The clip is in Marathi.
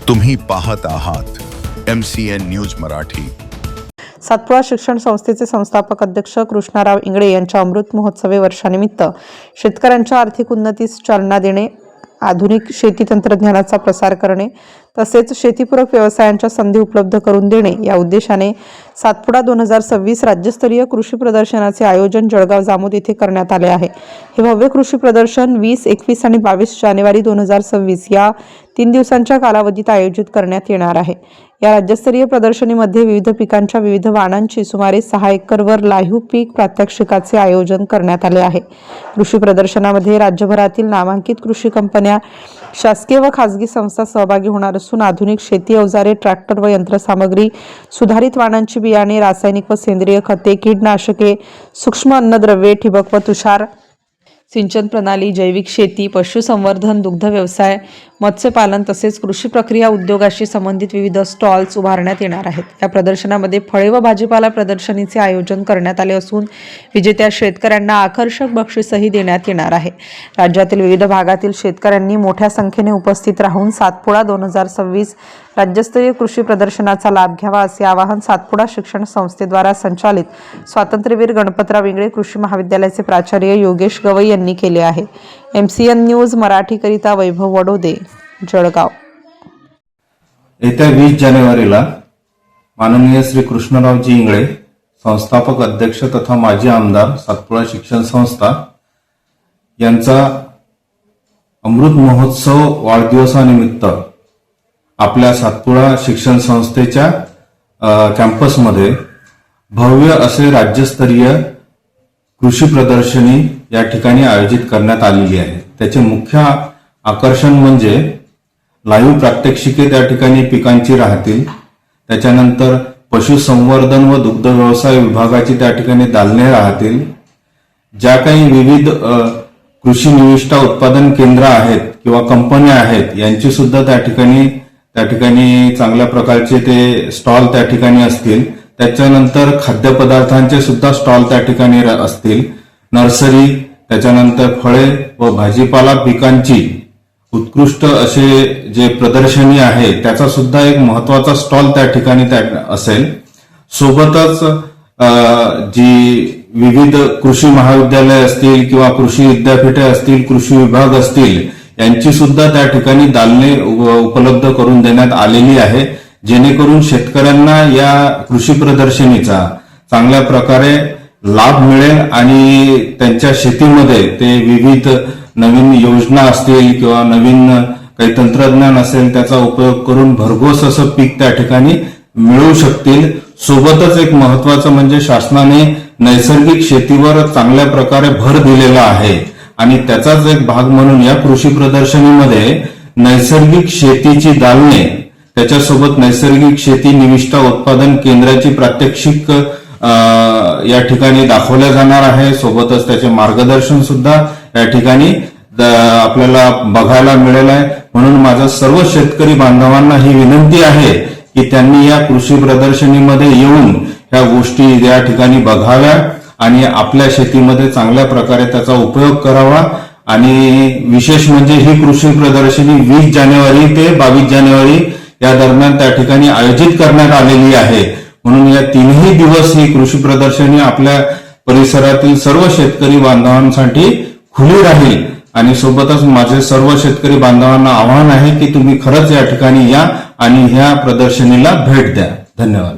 तुम्ही पाहत आहात MCN न्यूज मराठी। सातपुडा शिक्षण संस्थेचे संस्थापक अध्यक्ष कृष्णाराव इंगळे यांच्या अमृत महोत्सवी वर्षानिमित्त शेतकऱ्यांच्या आर्थिक उन्नतीस चालना देणे, आधुनिक शेती तंत्रज्ञानाचा प्रसार करणे तसेच शेतीपूरक व्यवसायांच्या संधी उपलब्ध करून देणे या उद्देशाने सातपुडा 2026 राज्यस्तरीय कृषी प्रदर्शनाचे आयोजन जळगाव जामोद येथे करण्यात आले आहे। हे भव्य कृषी प्रदर्शन 20, 21 आणि 22 जानेवारी 2026 या 3 दिवसांच्या कालावधीत आयोजित करण्यात येणार आहे। या राज्यस्तरीय प्रदर्शनीमध्ये विविध पिकांच्या विविध वाणांची सुमारे 6 एकरवर लाईव्ह पीक प्रात्यक्षिकाचे आयोजन करण्यात आले आहे। कृषी प्रदर्शनामध्ये राज्यभरातील नामांकित कृषी कंपन्या, शासकीय व खासगी संस्था सहभागी होणार असून आधुनिक शेती अवजारे, ट्रॅक्टर व यंत्रसामग्री, सुधारित वाणांची बियाणे, रासायनिक व सेंद्रिय खते, कीटनाशके, सूक्ष्म अन्नद्रव्ये, ठिबक व तुषार सिंचन प्रणाली, जैविक शेती, पशुसंवर्धन, दुग्ध व्यवसाय, मत्स्यपालन तसेच कृषी प्रक्रिया उद्योगाशी संबंधित विविध स्टॉल्स उभारण्यात येणार आहेत। या प्रदर्शनामध्ये फळे व भाजीपाला प्रदर्शनीचे आयोजन करण्यात आले असून विजेत्या शेतकऱ्यांना आकर्षक बक्षीसही देण्यात येणार आहे। राज्यातील विविध भागातील शेतकऱ्यांनी मोठ्या संख्येने उपस्थित राहून सातपुडा 2026 राज्यस्तरीय कृषी प्रदर्शनाचा लाभ घ्यावा असे आवाहन सातपुडा शिक्षण संस्थेद्वारा संचालित स्वातंत्र्यवीर गणपतराव इंगळे कृषी महाविद्यालयाचे प्राचार्य योगेश गवई यांनी केले आहे। MCN न्यूज मराठी करिता वैभव वडोदे, जळगाव। येत्या 20 जानेवारीला माननीय श्री कृष्णरावजी इंगळे, संस्थापक अध्यक्ष तथा माजी आमदार सातपुडा शिक्षण संस्था यांचा अमृत महोत्सव वाढदिवसानिमित्त आपल्या सातपुडा शिक्षण संस्थेच्या कॅम्पसमध्ये भव्य असे राज्यस्तरीय कृषी प्रदर्शनी या ठिकाणी आयोजित करण्यात आलेली आहे। त्याचे मुख्य आकर्षण म्हणजे लाईव्ह प्रात्यक्षिके त्या ठिकाणी पिकांची राहतील। त्याच्यानंतर पशुसंवर्धन व दुग्ध व्यवसाय विभागाची त्या ठिकाणी दालने राहतील। ज्या काही विविध कृषी निविष्ठा उत्पादन केंद्र आहेत किंवा कंपन्या आहेत यांची सुद्धा त्या ठिकाणी चांगल्या प्रकारचे ते स्टॉल त्या ठिकाणी असतील। त्याच्यानंतर खाद्यपदार्थांचे सुद्धा स्टॉल त्या ठिकाणी असतील। नर्सरी, त्याच्यानंतर फळे व भाजीपाला पिकांची उत्कृष्ट असे जे प्रदर्शनी आहे त्याचा सुद्धा एक महत्वाचा स्टॉल त्या ठिकाणी असेल। सोबतच जी विविध कृषी महाविद्यालय असतील किंवा कृषी विद्यापीठे असतील, कृषी विभाग असतील यांची सुद्धा त्या ठिकाणी दालने उपलब्ध करून देण्यात आलेली आहे, जेणेकरून शेतकऱ्यांना या कृषी प्रदर्शनीचा चांगल्या प्रकारे लाभ मिळेल आणि त्यांच्या शेतीमध्ये ते विविध नवीन योजना असतील किंवा नवीन काही तंत्रज्ञान असेल त्याचा उपयोग करून भरघोस असं पीक त्या ठिकाणी मिळवू शकतील। सोबतच एक महत्वाचं म्हणजे शासनाने नैसर्गिक शेतीवर चांगल्या प्रकारे भर दिलेला आहे आणि त्याचाच एक भाग म्हणून या कृषी प्रदर्शनीमध्ये नैसर्गिक शेतीची दालने, त्याच्यासोबत नैसर्गिक शेती निविष्ठा उत्पादन केंद्राची प्रात्यक्षिक या ठिकाणी दाखवल्या जाणार आहे। सोबतच त्याचे मार्गदर्शन सुद्धा या ठिकाणी आपल्याला बघायला मिळेल आहे। म्हणून माझं सर्व शेतकरी बांधवांना ही विनंती आहे की त्यांनी या कृषी प्रदर्शनीमध्ये येऊन या गोष्टी या ठिकाणी बघाव्या आणि आपल्या शेतीमध्ये चांगल्या प्रकारे त्याचा उपयोग करावा। आणि विशेष म्हणजे ही कृषी प्रदर्शनी 20 जानेवारी ते 22 जानेवारी या दरम्यान त्या ठिकाणी आयोजित करण्यात आलेली आहे। म्हणून या 3ही दिवस ही कृषी प्रदर्शनी आपल्या परिसरातील सर्व शेतकरी बांधवांसाठी खुली राहील। आणि सोबतच माझे सर्व शेतकरी बांधवांना आवाहन आहे की तुम्ही खरंच या ठिकाणी या आणि ह्या प्रदर्शनीला भेट द्या। धन्यवाद।